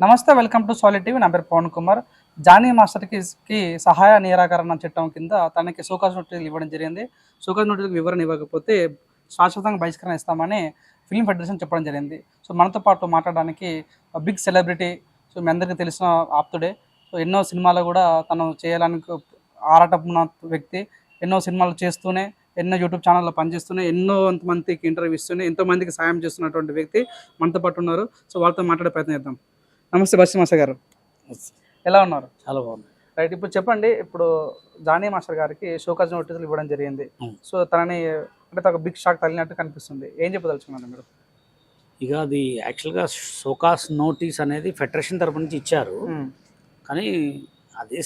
నమస్తే, welcome to solid TV. నా పేరు పవన్ కుమార్. జానీ మాస్టర్కి సహాయ నిరాకరణ చట్టం కింద తనకి షోకాజ్ నోటీసులు ఇవ్వడం జరిగింది. షోకాజ్ నోటీసులకు వివరణ ఇవ్వకపోతే శాశ్వతంగా బహిష్కరణ ఇస్తామని ఫిల్మ్ ఫెడరేషన్ చెప్పడం జరిగింది. సో మనతో పాటు మాట్లాడడానికి బిగ్ సెలబ్రిటీ, సో మీ అందరికీ తెలిసిన ఆప్తుడే. సో ఎన్నో సినిమాలు కూడా తను చేయాలని ఆరాటపున్న వ్యక్తి. ఎన్నో సినిమాలు చేస్తూనే, ఎన్నో యూట్యూబ్ ఛానల్లో పనిచేస్తూనే, ఎన్నో మందికి ఇంటర్వ్యూ ఇస్తూనే, ఎంతోమందికి సాయం చేస్తున్నటువంటి వ్యక్తి మనతో పాటు ఉన్నారు. సో వాళ్ళతో మాట్లాడే ప్రయత్నం చేద్దాం. నమస్తే బస్సి మాస్టర్ గారు, ఎలా ఉన్నారు? చాలా బాగుంది. రైట్, ఇప్పుడు చెప్పండి. ఇప్పుడు జానీ మాస్టర్ గారికి షోకాజ్ నోటీసులు ఇవ్వడం జరిగింది. సో తనని అంటే ఒక బిగ్ షాక్ తగిలినట్టు కనిపిస్తుంది. ఏం చెప్పదలుచుకున్నారు మీరు? ఇక అది యాక్చువల్గా షోకాస్ నోటీస్ అనేది ఫెడరేషన్ తరపు నుంచి ఇచ్చారు. కానీ అది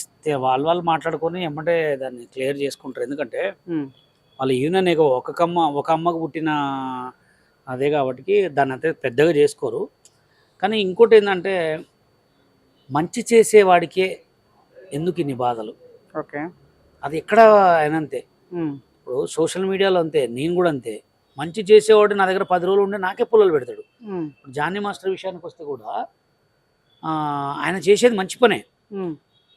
వాళ్ళు మాట్లాడుకొని ఎమ్మటే దాన్ని క్లియర్ చేసుకుంటారు. ఎందుకంటే వాళ్ళ యూనియన్ ఒక అమ్మకు పుట్టిన అదే కాబట్టి దాన్ని అంతే పెద్దగా చేసుకోరు. కానీ ఇంకోటి ఏంటంటే, మంచి చేసేవాడికే ఎందుకు ఇన్ని బాధలు? ఓకే, అది ఎక్కడ అయినా అంతే. ఇప్పుడు సోషల్ మీడియాలో అంతే, నేను కూడా అంతే. మంచి చేసేవాడు నా దగ్గర 10 రోజులు ఉండే నాకే పుల్లలు పెడతాడు. జానీ మాస్టర్ విషయానికి వస్తే కూడా ఆయన చేసేది మంచి పనే.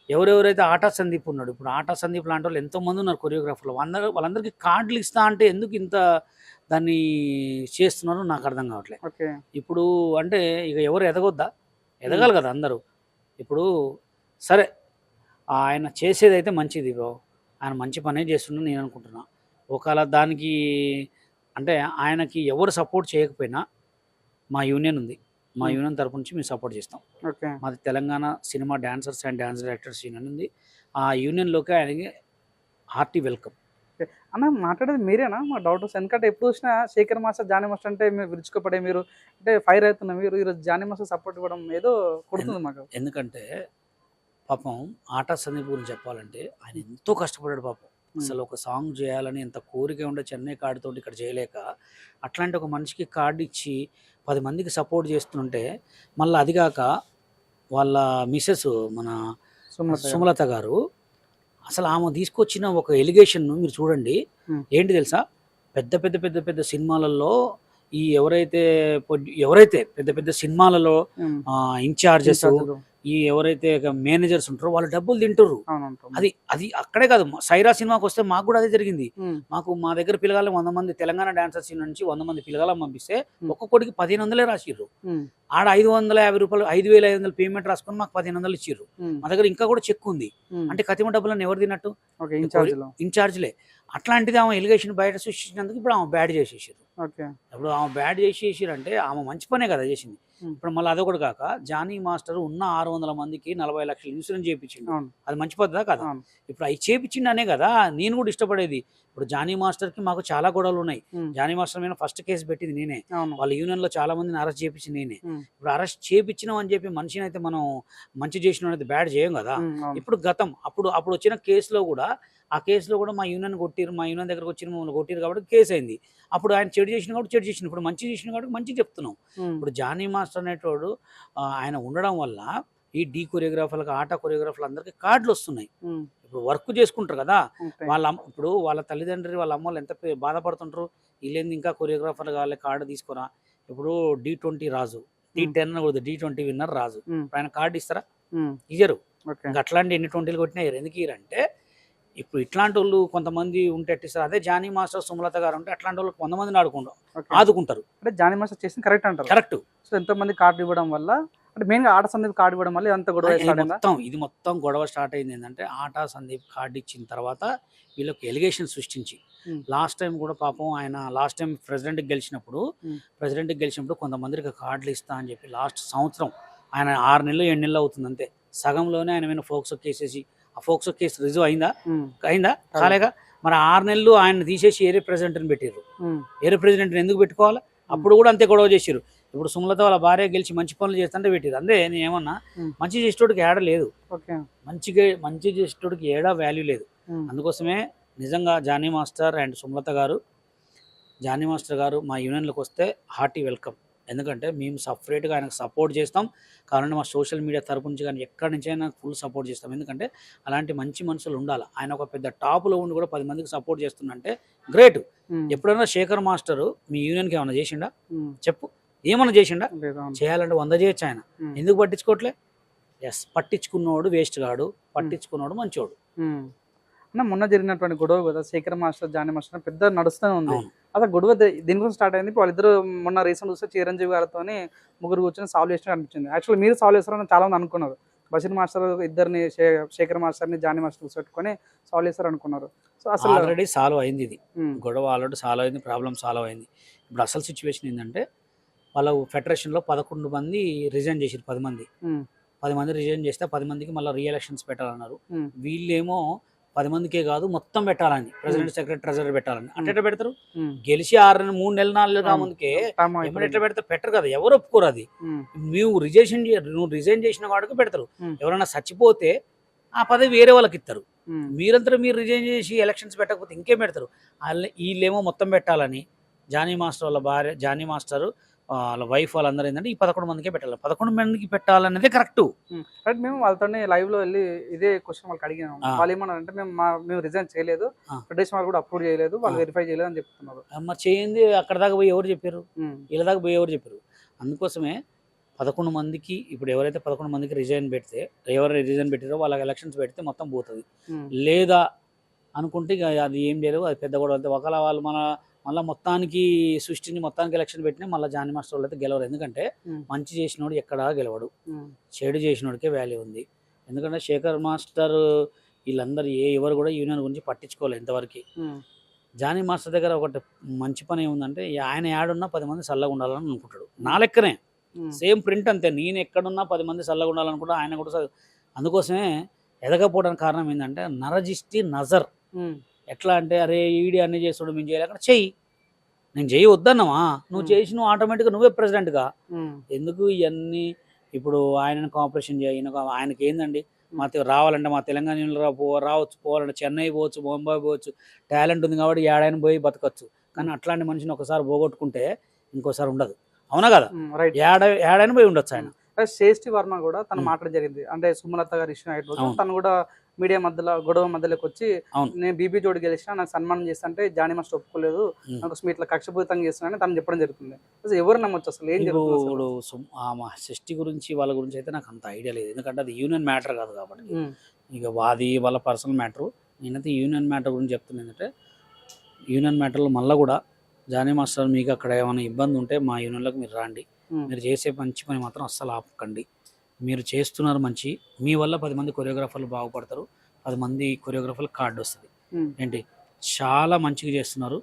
ఎవరెవరైతే ఆటా సందీప్ ఉన్నాడు, ఇప్పుడు ఆటా సందీప్ లాంటి వాళ్ళు ఎంతోమంది ఉన్నారు కొరియోగ్రాఫర్లు. వాళ్ళందరికీ కార్డులు ఇస్తా అంటే ఎందుకు ఇంత దాన్ని చేస్తున్నారో నాకు అర్థం కావట్లేదు. ఇప్పుడు అంటే ఇక ఎవరు ఎదగాలి కదా అందరూ. ఇప్పుడు సరే, ఆయన చేసేది అయితే మంచిది బ్రో, ఆయన మంచి పనే చేస్తున్నాడు నేను అనుకుంటున్నా. ఒకవేళ దానికి అంటే ఆయనకి ఎవరు సపోర్ట్ చేయకపోయినా మా యూనియన్ ఉంది, మా యూనియన్ తరపు నుంచి మేము సపోర్ట్ చేస్తాం. మాది Telangana cinema dancers and dance directors union ఉంది. ఆ యూనియన్లోకి ఆయనకి హార్టీ వెల్కమ్. అన్న, మాట్లాడేది మీరేనా? మా డౌట్. ఎందుకంటే ఎప్పుడు చూసినా శేఖర్ మాస్టర్, జానీ మాస్టర్ అంటే మీరు విరుచుకోపడే, మీరు అంటే ఫైర్ అవుతున్నా, మీరు ఈరోజు జానీ మాస్టర్ సపోర్ట్ ఇవ్వడం ఏదో కొడుతుంది మాకు. ఎందుకంటే పాపం ఆటా సందీప్ గురించి చెప్పాలంటే ఆయన ఎంతో కష్టపడ్డాడు పాపం. అసలు ఒక సాంగ్ చేయాలని ఎంత కోరిక ఉండే, చెన్నై కార్డుతో ఇక్కడ చేయలేక అట్లాంటి ఒక మనిషికి కార్డు ఇచ్చి 10 మందికి సపోర్ట్ చేస్తుంటే, మళ్ళీ అదిగాక వాళ్ళ మిసెస్ మన సుమలత గారు, అసలు ఆమె తీసుకొచ్చిన ఒక ఎలిగేషన్ను మీరు చూడండి. ఏంటి తెలుసా, పెద్ద పెద్ద పెద్ద పెద్ద సినిమాలలో ఈ ఎవరైతే పెద్ద పెద్ద సినిమాలలో ఇన్ఛార్జెస్, ఈ ఎవరైతే మేనేజర్స్ ఉంటారో వాళ్ళు డబ్బులు తింటారు. అది అక్కడే కాదు, సైరా సినిమాకి వస్తే మాకు కూడా అదే జరిగింది. మా దగ్గర పిల్లగాళ్ళని 100 మంది తెలంగాణ డాన్సర్స్ నుంచి 100 మంది పిల్లగాళ్ళని పంపిస్తే ఒక్కొక్కడికి 1500 రాసిర్రు. ఆడ 550 రూపాయలు 5500 పేమెంట్ రాసుకొని మాకు 1500 ఇచ్చిర్రు. మా దగ్గర ఇంకా కూడా చెక్ ఉంది. అంటే కతిమ డబ్బులను ఎవరు తిన్నట్టు? ఇన్ఛార్జ్లే. అట్లాంటిది ఆమె ఎలిగేషన్ బయట సృష్టించినందుకు ఇప్పుడు ఆమె బ్యాడ్ చేసేసారు. ఇప్పుడు ఆమె బ్యాడ్ చేసేసారంటే ఆమె మంచి పనే కదా చేసింది. ఇప్పుడు మళ్ళీ అదొకటి కాక జానీ మాస్టర్ ఉన్న 600 మందికి 40 లక్షలు ఇన్సూరెన్స్ చేయించిండు. అది మంచి పద్ధతా కదా? ఇప్పుడు అవి చేయించిండనే కదా నేను కూడా ఇష్టపడేది. ఇప్పుడు జానీ మాస్టర్కి మాకు చాలా గొడవలు ఉన్నాయి. జానీ మాస్టర్ మీద ఫస్ట్ కేసు పెట్టింది నేనే. వాళ్ళ యూనియన్ లో చాలా మందిని అరెస్ట్ చేయించింది నేనే. ఇప్పుడు అరెస్ట్ చేయించినాం అని చెప్పి మనిషిని అయితే మనం మంచి చేసిన అయితే బ్యాడ్ చేయం కదా. ఇప్పుడు గతం అప్పుడు వచ్చిన కేసులో కూడా, ఆ కేసులో కూడా మా యూనియన్ కొట్టిరు, మా యూనియన్ దగ్గరకు వచ్చిన మమ్మల్ని కొట్టిరు కాబట్టి కేసు అయింది. అప్పుడు ఆయన చెడు చేసిన కాబట్టి చెడు చేసిన, ఇప్పుడు మంచి చేసిన కాబట్టి మంచి చెప్తున్నాం. ఇప్పుడు జానీ మాస్టర్ అనేటోడు ఆయన ఉండడం వల్ల ఈ డీ కొరియోగ్రాఫర్లకు, ఆటా కొరియోగ్రాఫర్లు అందరికీ కార్డులు వస్తున్నాయి. ఇప్పుడు వర్క్ చేసుకుంటారు కదా, ఇప్పుడు వాళ్ళ తల్లిదండ్రులు, వాళ్ళ అమ్మలు ఎంత బాధపడుతుంటారు. వీళ్ళేంది ఇంకా కొరియోగ్రాఫర్లు కావాలి, కార్డు తీసుకురా. ఇప్పుడు D20 రాజు, D10 కూడా D20 విన్నర్ రాజు, ఆయన కార్డు ఇస్తారా? ఇయ్యరు. ఇంకా అట్లాంటి ఎన్ని 20లు కొట్టినా ఎందుకు ఇయ్యరంటే, ఇప్పుడు ఇట్లాంటి వాళ్ళు కొంతమంది ఉంటే ఎట్టిస్తారు. అదే జానీ మాస్టర్, సుమలత గారు ఉంటే అట్లాంటి వాళ్ళు 100 మందిని ఆదుకుంటారు. అంటే జానీ మాస్టర్ చేసింది కరెక్ట్ అంటారు. కరెక్ట్. సో ఎంతమంది కార్డు ఇవ్వడం వల్ల, అంటే మెయిన్గా ఆటా సందీప్ కార్డు ఇవ్వడం వల్ల అంత గొడవ మొత్తం గొడవ స్టార్ట్ అయింది. ఏంటంటే ఆటా సందీప్ కార్డు ఇచ్చిన తర్వాత వీళ్ళకి ఎలిగేషన్ సృష్టించి, లాస్ట్ టైం కూడా పాపం ఆయన లాస్ట్ టైం ప్రెసిడెంట్కి గెలిచినప్పుడు కొంతమందికి కార్డులు ఇస్తా అని చెప్పి లాస్ట్ సంవత్సరం ఆయన 6 నెలలు 7 నెలలు అవుతుంది అంతే, సగంలోనే ఆయన మీద ఫోక్సో కేసేసి, ఆ ఫోక్సో కేసు రిజర్వ్ అయిందా కాలేగా. మరి 6 నెలలు ఆయన తీసేసి ఏ రిప్రజెంటేటివ్ని పెట్టారు. ఏ రిప్రజెంటేటివ్ని ఎందుకు పెట్టుకోవాలి? అప్పుడు కూడా అంతే గొడవ చేసారు. ఇప్పుడు సుమలత వాళ్ళ భార్య గెలిచి మంచి పనులు చేస్తుంటే పెట్టారు. అందే నేను ఏమన్నా, మంచి చేసేటోడికి ఏడా లేదు, మంచి చేసేటోడికి ఏడా వాల్యూ లేదు. అందుకోసమే నిజంగా జానీ మాస్టర్ అండ్ సుమలత గారు, జానీ మాస్టర్ గారు మా యూనియన్లోకి వస్తే హార్టీ వెల్కమ్. ఎందుకంటే మేము సపరేట్గా ఆయనకు సపోర్ట్ చేస్తాం. కావాలంటే మా సోషల్ మీడియా తరపు నుంచి కానీ ఎక్కడి నుంచి అయినా ఫుల్ సపోర్ట్ చేస్తాం. ఎందుకంటే అలాంటి మంచి మనుషులు ఉండాలి. ఆయన ఒక పెద్ద టాప్లో ఉండి కూడా 10 మందికి సపోర్ట్ చేస్తుందంటే గ్రేట్. ఎప్పుడైనా శేఖర్ మాస్టర్ మీ యూనియన్కి ఏమైనా చేసిండా చెప్పు? ఏమన్నా చేసిండా? లేదు. అవును. చేయాలంటే 100 చేయొచ్చు ఆయన. ఉమ్. ఎందుకు పట్టించుకోవట్లే? ఎస్, పట్టించుకున్నోడు వేస్ట్ గాడు, పట్టించుకున్నోడు మంచోడు. ఉమ్. అన్న మొన్న జరిగినటువంటి గొడవ కదా శేఖర్ మాస్టర్ జానీ మాస్టర్ పెద్ద నడుస్తూనే ఉంది. అవును. అసలు గొడవ దీని గురించి స్టార్ట్ అయింది. వాళ్ళిద్దరు మొన్న రీసెంట్ చూస్తే చిరంజీవి గారితో ముగ్గురు కూర్చొని సాల్వ్ చేసినట్టు అనిపించింది. యాక్చువల్లీ మీరు సాల్వ్ చేస్తారని చాలా మంది అనుకున్నారు. బషీర్ మాస్టర్ ఇద్దరిని శేఖర్ మాస్టర్ని జానీ మాస్టర్ కూర్చోట్టుకొని సాల్వ్ చేస్తారు అనుకున్నారు. సో అసలు ఆల్రెడీ సాల్వ్ అయింది ఇది. ఉమ్, గొడవ ఆల్రెడీ సాల్వ్ అయింది, ప్రాబ్లం సాల్వ్ అయింది. ఇప్పుడు అసలు సిచ్యువేషన్ ఏంటంటే వాళ్ళ ఫెడరేషన్లో 11 మంది రిజైన్ చేసారు. 10 మంది ఉమ్, 10 మంది రిజైన్ చేస్తే 10 మందికి మళ్ళీ రీ ఎలక్షన్స్ పెట్టాలన్నారు. ఉమ్, వీళ్ళేమో 10 మందికే కాదు మొత్తం పెట్టాలని, ప్రెసిడెంట్ సెక్రటరీ ట్రెజరర్ పెట్టాలని. అంటే ఎట్లా పెడతారు? ఉమ్. గెలిచి 6 నెలలు 3 నెలలు 4 నెలలు ముందుకే టర్మ్ ఎట్లా అయిపోయింది. పెడతారు? పెట్టరు కదా, ఎవరు ఒప్పుకోరు అది. ఉమ్, నువ్వు రిజైన్ చేసిన వాడికి పెడతారు. ఉమ్, ఎవరైనా చచ్చిపోతే ఆ పదవి వేరే వాళ్ళకి ఇస్తారు. ఉమ్, మీరంతా మీరు రిజైన్ చేసి ఎలక్షన్స్ పెట్టకపోతే ఇంకేం పెడతారు? వీళ్ళేమో మొత్తం పెట్టాలని, జానీ మాస్టర్ వాళ్ళ భార్య, జానీ మాస్టర్ వాళ్ళ వైఫ్ వాళ్ళందరూ ఏంటంటే ఈ 11 మందికే పెట్టాలి, 11 మందికి పెట్టాలనేది కరెక్ట్. రైట్. మేము వాళ్ళతోనే లైవ్ లో వెళ్ళి ఇదే క్వశ్చన్ వాళ్ళకి అడిగాము. ఆ. వాళ్ళు ఏమన్నారంటే మేము రిజైన్ చేయలేదు, ఆ. ఫెడరేషన్ వాళ్ళు కూడా అప్రూవ్ చేయలేదు, వాళ్ళు ఆ. వెరిఫై చేయలేదు అని చెప్తున్నారు. మరి చేయింది అక్కడ దాకా పోయి ఎవరు చెప్పారు? ఉమ్, వీళ్ళ దాకా పోయి ఎవరు చెప్పారు? అందుకోసమే 11 మందికి, ఇప్పుడు ఎవరైతే 11 మందికి రిజైన్ పెడితే, ఎవరు రిజైన్ పెట్టారో వాళ్ళకి ఎలక్షన్స్ పెడితే మొత్తం పోతుంది. ఉమ్, లేదా అనుకుంటే ఇక అది ఏం లేదు, అది పెద్ద గొడవ. అయితే ఒకవేళ వాళ్ళు మళ్ళీ మొత్తానికి సృష్టిని మొత్తానికి ఎలక్షన్ పెట్టినా మళ్ళీ జానీ మాస్టర్ వాళ్ళు అయితే గెలవరు. ఎందుకంటే ఉమ్, మంచి చేసినోడు ఎక్కడా గెలవడు, ఉమ్, చెడు చేసినోడికే వాల్యూ ఉంది. ఎందుకంటే శేఖర్ మాస్టర్ వీళ్ళందరూ ఎవరు కూడా యూనియన్ గురించి పట్టించుకోలేదు ఇంతవరకు. ఉమ్, జానీ మాస్టర్ దగ్గర ఒకటి మంచి పని ఏముందంటే, ఆయన యాడున్నా 10 మంది చల్లగా ఉండాలని అనుకుంటాడు. నా లెక్కనే ఉమ్, సేమ్ ప్రింట్ అంతే. నేను ఎక్కడున్నా 10 మంది చల్లగా ఉండాలనుకుంటా, ఆయన కూడా అందుకోసమే ఎదగపోవడానికి కారణం ఏంటంటే నరజిష్టి నజర్. ఉమ్, ఎట్లా అంటే, అరే ఈడి అన్నీ చేస్తాడు, మేము చేయలేక చెయ్యి, నేను చెయ్యి వద్దన్నావా, నువ్వు చేసి నువ్వు ఆటోమేటిక్గా నువ్వే ప్రెసిడెంట్గా. ఉమ్, ఎందుకు ఇవన్నీ? ఇప్పుడు ఆయనను కోఆపరేషన్ చేయ, ఆయనకి ఏందండి, రావాలంటే మా తెలంగాణలో రావచ్చు, పోవాలంటే చెన్నై పోవచ్చు, ముంబై పోవచ్చు, టాలెంట్ ఉంది కాబట్టి ఏడాయన పోయి బతకచ్చు. కానీ అట్లాంటి మనిషిని ఒకసారి పోగొట్టుకుంటే ఇంకోసారి ఉండదు. అవునా కదా? ఉమ్, రైట్. ఏడాయన పోయి ఉండొచ్చు ఆయన. శ్రేష్ఠి వర్మ కూడా తన ఉమ్. మాటలు జరిగింది. అంటే సుమలత గారి ఇష్యూ అయిన రోజు అవును. తను కూడా మీడియా మధ్యలో గొడవ మధ్యలోకి వచ్చి అవును. నేను బీబీ జోడి గెలిచినా నాకు సన్మానం చేస్తా అంటే జానీ మాస్టర్ ఒప్పుకోలేదు, ఉమ్. నాకు ఇట్లా కక్షపూరితంగా చేస్తున్నానని తను చెప్పడం జరుగుతుంది. అసలు ఎవరు నమ్మొచ్చు? అసలు ఏం జరుగుతుంది అసలు? ఇప్పుడు మా సృష్టి గురించి వాళ్ళ గురించి అయితే నాకు అంత ఐడియా లేదు, ఎందుకంటే అది యూనియన్ మ్యాటర్ కాదు కాబట్టి. ఉమ్, ఇక వాది వాళ్ళ పర్సనల్ మ్యాటరు. నేనైతే యూనియన్ మ్యాటర్ గురించి చెప్తున్నాను. ఏంటంటే యూనియన్ మ్యాటర్లో మళ్ళీ కూడా జానీ మాస్టర్ మీకు అక్కడ ఏమైనా ఇబ్బంది ఉంటే మా యూనియన్లోకి మీరు రండి. ఉమ్, మీరు చేసే మంచి పని మాత్రం అస్సలు ఆపకండి. మీరు చేస్తున్నారు మంచి, మీ వల్ల 10 మంది కొరియోగ్రాఫర్లు బాగుపడతారు, 10 మంది కొరియోగ్రాఫర్లు కార్డు వస్తుంది. ఉమ్, ఏంటి, చాలా మంచిగా చేస్తున్నారు.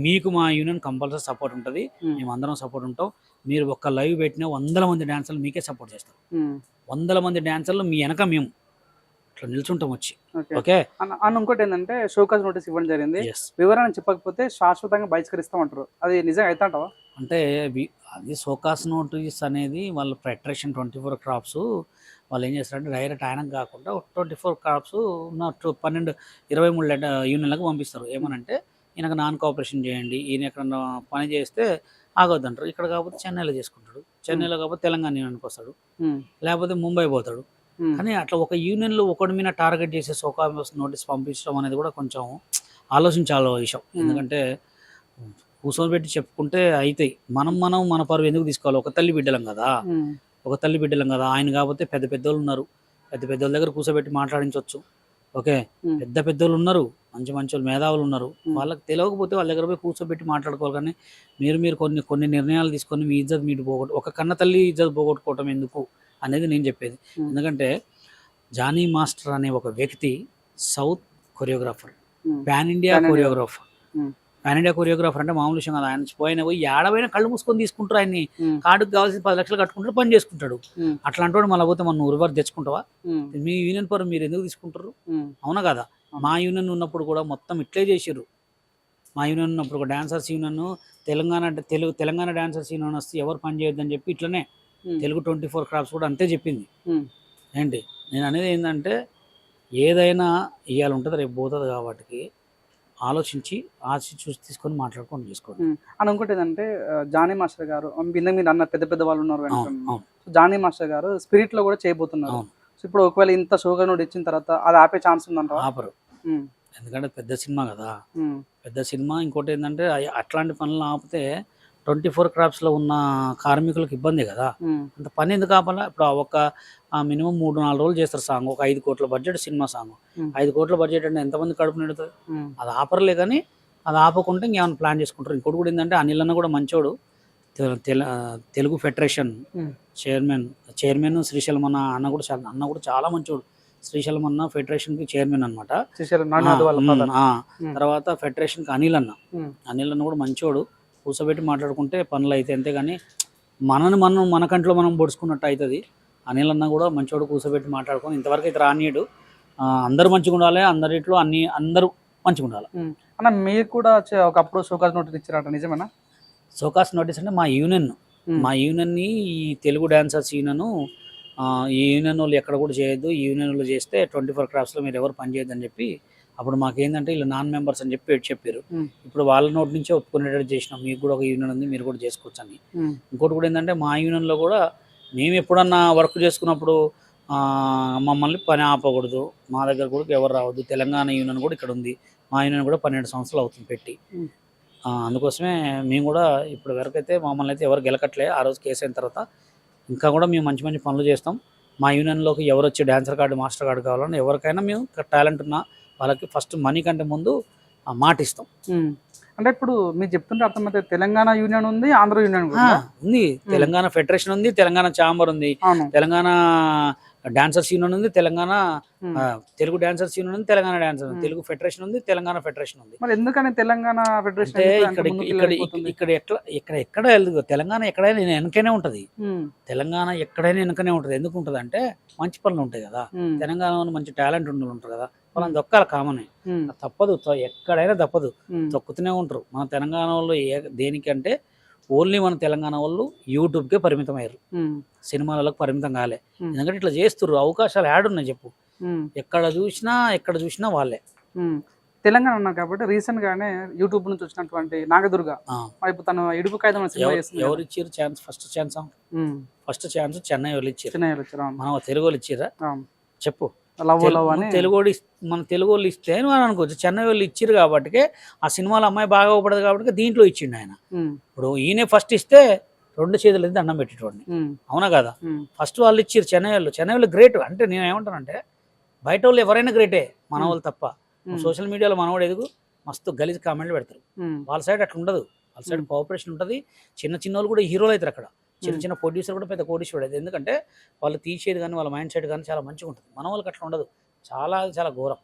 మీకు మా యూనియన్ కంపల్సరీ సపోర్ట్ ఉంటుంది, ఉమ్, మేము అందరం సపోర్ట్ ఉంటాం. మీరు ఒక్క లైవ్ పెట్టినా 100 మంది డాన్సర్లు మీకే సపోర్ట్ చేస్తారు. ఉమ్, 100 మంది డాన్సర్లు మీ వెనక మేము ఇట్లా నిల్చుంటాం వచ్చి. ఓకే. ఓకే, అన్న ఇంకోటి ఏంటంటే షోకాజ్ నోటీస్ ఇవ్వడం జరిగింది, ఎస్. వివరణ చెప్పకపోతే శాశ్వతంగా బహిష్కరిస్తామంటారు. అది నిజంగా అయితే అంటావా? అంటే అది సోకాస్ నోటీస్ అనేది వాళ్ళ ఫెడరేషన్ 24 క్రాప్స్ వాళ్ళు ఏం చేస్తారంటే డైరెక్ట్ ఆయనకు కాకుండా 24 క్రాప్స్ ఉన్న 23 యూనియన్లకు పంపిస్తారు. ఏమనంటే ఈయనకు నాన్ కోఆపరేషన్ చేయండి, ఈయన ఎక్కడన్నా పని చేస్తే ఆగొద్దంటారు. ఇక్కడ కాకపోతే చెన్నైలో చేసుకుంటాడు, చెన్నైలో కాకపోతే తెలంగాణ యూనియన్కి వస్తాడు, ఉమ్, లేకపోతే ముంబై పోతాడు. ఉమ్, కానీ అట్లా ఒక యూనియన్లో ఒకటి మీద టార్గెట్ చేసే సోకాస్ నోటీస్ పంపించడం అనేది కూడా కొంచెం ఆలోచించాల విషయం. ఎందుకంటే కూర్చొని పెట్టి చెప్పుకుంటే అవుతాయి, మనం మన పరువు ఎందుకు తీసుకోవాలి? ఒక తల్లి బిడ్డలం కదా, ఉమ్, ఆయన కాకపోతే పెద్ద పెద్దోళ్ళు ఉన్నారు, పెద్దోళ్ళ దగ్గర కూర్చోబెట్టి మాట్లాడించవచ్చు. ఓకే, ఉమ్, పెద్దోళ్ళు ఉన్నారు, మంచి వాళ్ళు మేధావులు ఉన్నారు, ఉమ్. వాళ్ళకి తెలియకపోతే వాళ్ళ దగ్గర పోయి కూర్చోబెట్టి మాట్లాడుకోవాలి. కానీ మీరు కొన్ని నిర్ణయాలు తీసుకొని మీ ఇజ్జత్ మీరు ఒక కన్న తల్లి ఇజ్జత్ పోగొట్టుకోవటం ఎందుకు అనేది నేను చెప్పేది. ఉమ్. ఎందుకంటే జానీ మాస్టర్ అనే ఒక వ్యక్తి south choreographer, um, pan India Pan India. Choreographer. Um, pan India choreographer అంటే మామూలు విషయం కదా. ఆయన పోయి ఏడవైనా కళ్ళు మూసుకొని తీసుకుంటారు, ఆయన్ని ఉమ్, కార్డుకు కావాల్సిన 10 లక్షలు కట్టుకుంటాడు, పని చేసుకుంటాడు. ఉమ్, అట్లాంటి వాడు మళ్ళీ పోతే మనం రివర్స్ తెచ్చుకుంటావా? ఉమ్, మీ యూనియన్ పరం మీరు ఎందుకు తీసుకుంటారు? ఉమ్, అవునా కదా? మా యూనియన్ ఉన్నప్పుడు కూడా మొత్తం ఇట్లే చేసిర్రు. మా యూనియన్ ఉన్నప్పుడు ఒక dancers union, Telangana dancers union వస్తే ఎవరు పని చేయొద్దని చెప్పి ఇట్లనే ఉమ్, తెలుగు 24 క్రాప్స్ కూడా అంతే చెప్పింది. ఉమ్, ఏంటి, నేను అనేది ఏంటంటే ఏదైనా ఇవాళ ఉంటుంది రేపు పోతుంది కాబట్టి ఆలోచించి చూసి తీసుకొని మాట్లాడుకొని చేసుకోండి. అని ఇంకోటి ఏంటంటే జానీ మాస్టర్ గారు మీరు అన్న పెద్ద వాళ్ళు ఉన్నారు అవును, కనుక, అవును, సో జానీ మాస్టర్ గారు స్పిరిట్ లో కూడా చేయబోతున్నారు. అవును. సో ఇప్పుడు ఒకవేళ ఇంత షోగా నోట్ ఇచ్చిన తర్వాత అది ఆపే ఛాన్స్ ఉందంట? ఆపరు, ఎందుకంటే పెద్ద సినిమా కదా, పెద్ద సినిమా. ఇంకోటి ఏంటంటే అట్లాంటి పనులు ఆపితే 24 క్రాప్స్లో ఉన్న కార్మికులకు ఇబ్బంది కదా. అంత పని ఎందుకు ఆపాలా? ఇప్పుడు ఒక మినిమం 3-4 రోజులు చేస్తారు సాంగ్. ఒక 5 కోట్ల బడ్జెట్ సినిమా సాంగ్. 5 కోట్ల బడ్జెట్ అంటే ఎంతమంది కడుపు నిండుతుంది? అది ఆపరలే కానీ అది ఆపకుంటే ఇంకేమైనా ప్లాన్ చేసుకుంటారు. ఇంకోటి కూడా ఏంటంటే అనిల్ అన్న కూడా మంచోడు. తెలుగు ఫెడరేషన్ చైర్మన్ శ్రీశైలం అన్న కూడా చాలా మంచోడు. శ్రీశైలం అన్న ఫెడరేషన్కి చైర్మన్ అనమాట. తర్వాత ఫెడరేషన్కి అనిల్ అన్న కూడా మంచోడు. కూర్చోబెట్టి మాట్లాడుకుంటే పనులు అయితే, అంతేగాని మన కంట్లో మనం పొడుచుకున్నట్టు అవుతుంది. అనిల్ అన్న కూడా మంచోడు, కూర్చోబెట్టి మాట్లాడుకొని ఇంతవరకు అయితే రానియడు. అందరూ మంచిగా ఉండాలి, అందరిట్లో అందరూ మంచిగా ఉండాలి. అన్న మీరు కూడా ఒకప్పుడు షోకాస్ నోటీస్ ఇచ్చారట, నిజమేనా? షోకాస్ నోటీస్ అంటే మా యూనియన్ని ఈ తెలుగు డాన్సర్స్ ఈ యూనియన్ వాళ్ళు ఎక్కడ కూడా చేయొద్దు, ఈ యూనియన్ వాళ్ళు చేస్తే 24 క్రాఫ్ట్స్లో మీరు ఎవరు పని చేయొద్దని చెప్పి అప్పుడు మాకేందంటే వీళ్ళు నాన్ మెంబర్స్ అని చెప్పారు. ఇప్పుడు వాళ్ళ నోటి నుంచే ఒప్పుకునేటట్టు చేసినాం, మీకు కూడా ఒక యూనియన్ ఉంది, మీరు కూడా చేసుకోవచ్చు అని. ఇంకోటి కూడా ఏంటంటే మా యూనియన్లో కూడా మేము ఎప్పుడన్నా వర్క్ చేసుకున్నప్పుడు మమ్మల్ని పని ఆపకూడదు, మా దగ్గర కూడా ఎవరు రావద్దు. తెలంగాణ యూనియన్ కూడా ఇక్కడ ఉంది, మా యూనియన్ కూడా 12 సంవత్సరాలు అవుతుంది పెట్టి. అందుకోసమే మేము కూడా ఇప్పటి వరకు అయితే మమ్మల్ని అయితే ఎవరు గెలకట్లే. ఆ రోజు కేసు అయిన తర్వాత ఇంకా కూడా మేము మంచి మంచి పనులు చేస్తాం. మా యూనియన్లోకి ఎవరు వచ్చి డాన్సర్ కార్డు, మాస్టర్ కార్డు కావాలని ఎవరికైనా మేము టాలెంట్ ఉన్న వాళ్ళకి ఫస్ట్ మనీ కంటే ముందు మాట ఇస్తాం. అంటే ఇప్పుడు మీరు చెప్తుంటే అర్థమైతే తెలంగాణ యూనియన్ ఉంది, ఆంధ్ర యూనియన్ ఉంది, తెలంగాణ ఫెడరేషన్ ఉంది, తెలంగాణ ఛాంబర్ ఉంది, తెలంగాణ డాన్సర్స్ యూనియన్ ఉంది, తెలంగాణ తెలుగు డాన్సర్స్ యూనియన్ ఉంది, తెలంగాణ డాన్సర్ తెలుగు ఫెడరేషన్ ఉంది, తెలంగాణ ఫెడరేషన్ ఉంది. మరి ఎందుకని తెలంగాణ ఫెడరేషన్ ఎక్కడ వెళ్దు? తెలంగాణ ఎక్కడైనా వెనకనే ఉంటది. తెలంగాణ ఎక్కడైనా వెనకనే ఉంటది. ఎందుకు ఉంటది అంటే మంచి పనులు ఉంటాయి కదా, తెలంగాణలో మంచి టాలెంట్ ఉండి ఉంటారు కదా, వాళ్ళని దొక్కాలి. కామన్ తప్పదు, ఎక్కడైనా తప్పదు, తొక్కుతూనే ఉంటారు. మన తెలంగాణ వాళ్ళు దేనికంటే ఓన్లీ మన తెలంగాణ వాళ్ళు యూట్యూబ్కే పరిమితం అయ్యారు, సినిమాలకు పరిమితం కాలే. ఎందుకంటే ఇట్లా చేస్తుర్రు, అవకాశాలు యాడ్ ఉన్నాయి చెప్పు. ఎక్కడ చూసినా వాళ్ళే. తెలంగాణ ఉన్నారు కాబట్టి రీసెంట్ గానే యూట్యూబ్ నుంచి వచ్చినటువంటి నాగదుర్గ ఇప్పుడు తను ఇడుపు కాయదం ఎవరు ఇచ్చారు ఛాన్స్? ఫస్ట్ ఛాన్స్ చెన్నై వాళ్ళు ఇచ్చారు. మనం తెలుగు వాళ్ళు ఇచ్చిరా చెప్పు? మన తెలుగు వాళ్ళు ఇస్తే అని అనుకోవచ్చు. చెన్నై వాళ్ళు ఇచ్చారు కాబట్టి ఆ సినిమాలో అమ్మాయి బాగా ఉపడదు కాబట్టి దీంట్లో ఇచ్చిండు ఆయన. ఇప్పుడు ఈయన ఫస్ట్ ఇస్తే 2 చేతులు దండం పెట్టేటోడిని, అవునా కదా? ఫస్ట్ వాళ్ళు ఇచ్చారు చెన్నై వాళ్ళు గ్రేట్. అంటే నేను ఏమంటానంటే బయట వాళ్ళు ఎవరైనా గ్రేటే, మన వాళ్ళు తప్ప. సోషల్ మీడియాలో మనవాడు ఎదుగు మస్తు గలీజ్ కామెంట్లు పెడతారు. వాళ్ళ సైడ్ అట్లా ఉండదు, వాళ్ళ సైడ్ కోఆపరేషన్ ఉంటుంది. చిన్న వాళ్ళు కూడా హీరోలు అవుతారు అక్కడ, చిన్న ప్రొడ్యూసర్ కూడా పెద్ద కోటీశ్వరుడు అయితే. ఎందుకంటే వాళ్ళు తీసేది కానీ వాళ్ళ మైండ్ సెట్ కానీ చాలా మంచిగా ఉంటుంది. మన వాళ్ళకి అట్లా ఉండదు, చాలా ఘోరం.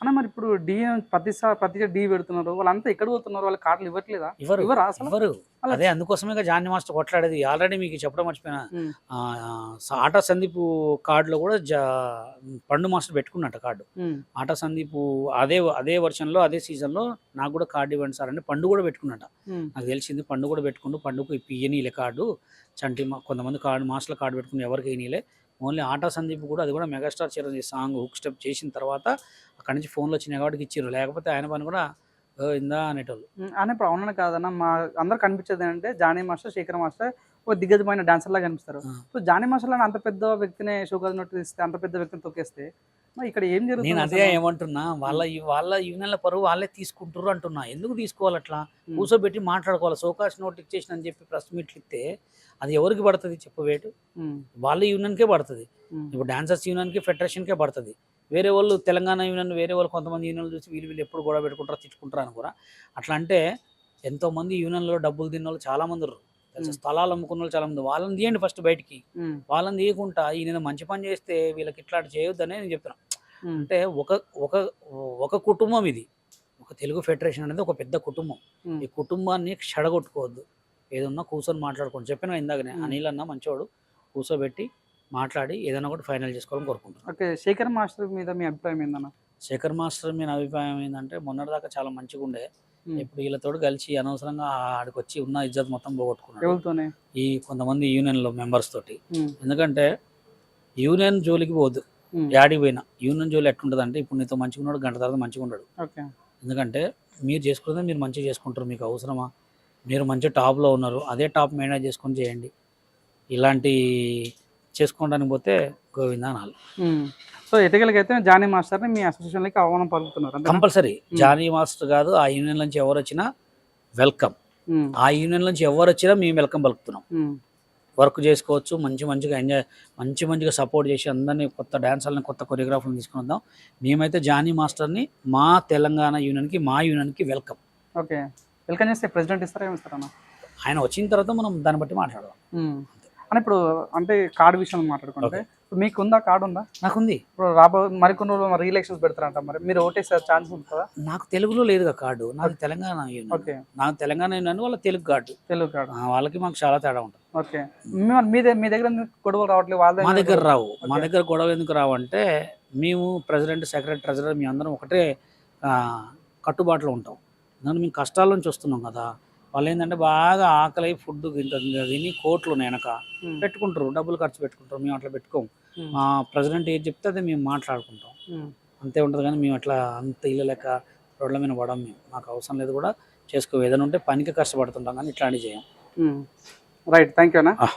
అన్న మరి ఇప్పుడు ప్రతిసారి డి పెడుతున్నారు, వాళ్ళంతా ఎక్కడ పోతున్నారు? వాళ్ళ కార్డులు ఇవ్వట్లేదా? ఇవ్వరు. అదే అందుకోసమే జానీ మాస్టర్ కొట్లాడేది. ఆల్రెడీ మీకు చెప్పడం మర్చిపోయినా, ఆటా సందీప్ కార్డులో కూడా పండు మాస్టర్ పెట్టుకున్నట్ట కార్డు. ఆటా సందీప్ అదే వర్షన్లో అదే సీజన్లో నాకు కూడా కార్డు ఇవ్వండి సార్ అంటే పండు కూడా పెట్టుకున్నట్ట. నాకు తెలిసింది పండు కూడా పెట్టుకుంటూ, పండుకు ఇయ్యనీలే కార్డు, చంటి కొంతమంది మాస్టర్ల కార్డు పెట్టుకుని ఎవరికి ఇయ్యనీలే. ఓన్లీ ఆటా సందీప్ కూడా అది కూడా megastar Chiranjeevi song hook step చేసిన తర్వాత అక్కడి నుంచి ఫోన్లో వచ్చిన కాబట్టి ఇచ్చారు. లేకపోతే ఆయన పని కూడా ఇందా అనేటోళ్ళు. అని ఇప్పుడు అవునని కాదన్న, మా అందరు కనిపించేది ఏంటంటే జానీ మాస్టర్, శేఖర్ మాస్టర్ ఒక దిగ్గజమైన డాన్సర్ లాగా కనిపిస్తారు. సో జానీ మాస్టర్ లాగా అంత పెద్ద వ్యక్తిని షోకాజ్ నోటీస్ ఇస్తే, అంత పెద్ద వ్యక్తిని తొక్కేస్తే ఇక్కడ ఏం జరుగుతుంది? నేను అదే ఏమంటున్నా, వాళ్ళ యూనియన్ల పరువు వాళ్ళే తీసుకుంటారు అంటున్నా. ఎందుకు తీసుకోవాలి? అట్లా కూర్చోబెట్టి మాట్లాడుకోవాలి. షోకాజ్ నోటీస్ చేసిన అని చెప్పి ప్రెస్ మీట్లు ఇస్తే అది ఎవరికి పడుతుంది చెప్పు? వేటు వాళ్ళ యూనియన్కే పడుతుంది. ఇప్పుడు డాన్సర్స్ యూనియన్కి, ఫెడరేషన్కే పడుతుంది. వేరే వాళ్ళు తెలంగాణ యూనియన్, వేరే వాళ్ళు కొంతమంది యూనియన్లు చూసి వీళ్ళు ఎప్పుడు గొడవ పెట్టుకుంటారో, తిట్టుకుంటారు అని కూడా. అట్లా అంటే ఎంతోమంది యూనియన్లో డబ్బులు తిన్న వాళ్ళు చాలా మంది ఉన్నారు, స్థలాలు అమ్ముకున్న వాళ్ళు చాలా మంది. వాళ్ళని తీయండి ఫస్ట్ బయటికి. వాళ్ళని తీయకుండా ఈయన మంచి పని చేస్తే వీళ్ళకి ఇట్లాంటి చేయొద్దనే నేను చెప్తున్నాను. అంటే ఒక కుటుంబం ఇది, ఒక తెలుగు ఫెడరేషన్ అనేది ఒక పెద్ద కుటుంబం. ఈ కుటుంబాన్ని చెడగొట్టుకోవద్దు, ఏదన్నా కూర్చొని మాట్లాడుకోండి. చెప్పినా ఇందాకనే అనిల్ అన్న మంచోడు, కూర్చోబెట్టి మాట్లాడి ఏదైనా ఒకటి ఫైనల్ చేసుకోవాలని కోరుకుంటున్నాను. ఓకే, శేఖర్ మాస్టర్ మీద మీ అభిప్రాయం ఏందన్న? శేఖర్ మాస్టర్ మీద అభిప్రాయం ఏంటంటే మొన్నటిదాకా చాలా మంచిగా ఉండే, ఇప్పుడు వీళ్ళతో కలిసి అనవసరంగా ఆడికి వచ్చి ఉన్న ఇజ్జత్ మొత్తం పోగొట్టుకున్నాడు ఈ కొంతమంది యూనియన్లో మెంబర్స్ తోటి. ఎందుకంటే యూనియన్ జోలికి పోదు, యాడికి పోయినా యూనియన్ జోలి ఎట్లుంటుంది అంటే, ఇప్పుడు నీతో మంచిగా ఉన్నాడు, గంట తర్వాత మంచిగా ఉన్నాడు. ఎందుకంటే మీరు చేసుకున్నది మీరు మంచిగా చేసుకుంటారు, మీకు అవసరమా? మీరు మంచి టాప్లో ఉన్నారు, అదే టాప్ మేనేజ్ చేసుకొని చేయండి. ఇలాంటి చేసుకోవడానికి పోతే గోవిందా అనాలి. సో ఎటుకలకైతే జానీ మాస్టర్ని మీ అసోసియేషన్లోకి ఆహ్వానం పలుకుతున్నారు కంపల్సరీ. జానీ మాస్టర్ కాదు, ఆ యూనియన్ నుంచి ఎవరు వచ్చినా వెల్కమ్. ఆ యూనియన్ నుంచి ఎవరు వచ్చినా మేము వెల్కమ్ పలుకుతున్నాం. వర్క్ చేసుకోవచ్చు, మంచిగా ఎంజాయ్, మంచిగా సపోర్ట్ చేసి అందరినీ కొత్త డ్యాన్సర్లని, కొత్త కొరియోగ్రాఫర్ని తీసుకుని వద్దాం. మేమైతే జానీ మాస్టర్ని మా తెలంగాణ యూనియన్కి, మా యూనియన్కి వెల్కమ్. ఓకే, వెల్కమ్ చేస్తే ప్రెసిడెంట్ ఇస్తారా, ఏమి ఇస్తారన్న? ఆయన వచ్చిన తర్వాత మనం దాన్ని బట్టి మాట్లాడదాం. అని ఇప్పుడు అంటే కార్డు విషయం మాట్లాడుకుంటే, ఇప్పుడు మీకు ఉందా, కార్డు ఉందా? నాకుంది. ఇప్పుడు మరికొన్ని రోజులు రీఎలక్షన్స్ పెడతారంట, మరి మీరు ఓటేసే ఛాన్స్ ఉంటుందా? నాకు తెలుగులో లేదుగా కార్డు, నాకు తెలంగాణ యూనియన్. ఓకే, నాకు తెలంగాణ యూనియన్ వాళ్ళ తెలుగు కార్డు. వాళ్ళకి మాకు చాలా తేడా ఉంటుంది. ఓకే, మీ దగ్గర గొడవలు రావట్లేదు? మా దగ్గర రావు. మా దగ్గర గొడవలు ఎందుకు రావు అంటే, మేము ప్రెసిడెంట్, సెక్రటరీ, ట్రెజరర్ మీ అందరం ఒకటే కట్టుబాటులో ఉంటాం. ఎందుకంటే మేము కష్టాల నుంచి వస్తున్నాం కదా. వాళ్ళు ఏంటంటే బాగా ఆకలి ఫుడ్ తిని కోట్లు వెనక పెట్టుకుంటారు, డబ్బులు ఖర్చు పెట్టుకుంటారు. మేము అట్లా పెట్టుకోం. మా ప్రెసిడెంట్ ఏది చెప్తే అది మేము మాట్లాడుకుంటాం, అంతే ఉంటుంది. కానీ మేము అట్లా అంత ఇల్లు లెక్క రోడ్ల మీద పడం. మేము మాకు అవసరం లేదు కూడా, చేసుకో. ఏదైనా ఉంటే పనికి కష్టపడుతుంటాం కానీ ఇట్లాంటివి చేయం. రైట్, థ్యాంక్ యూ అన్న.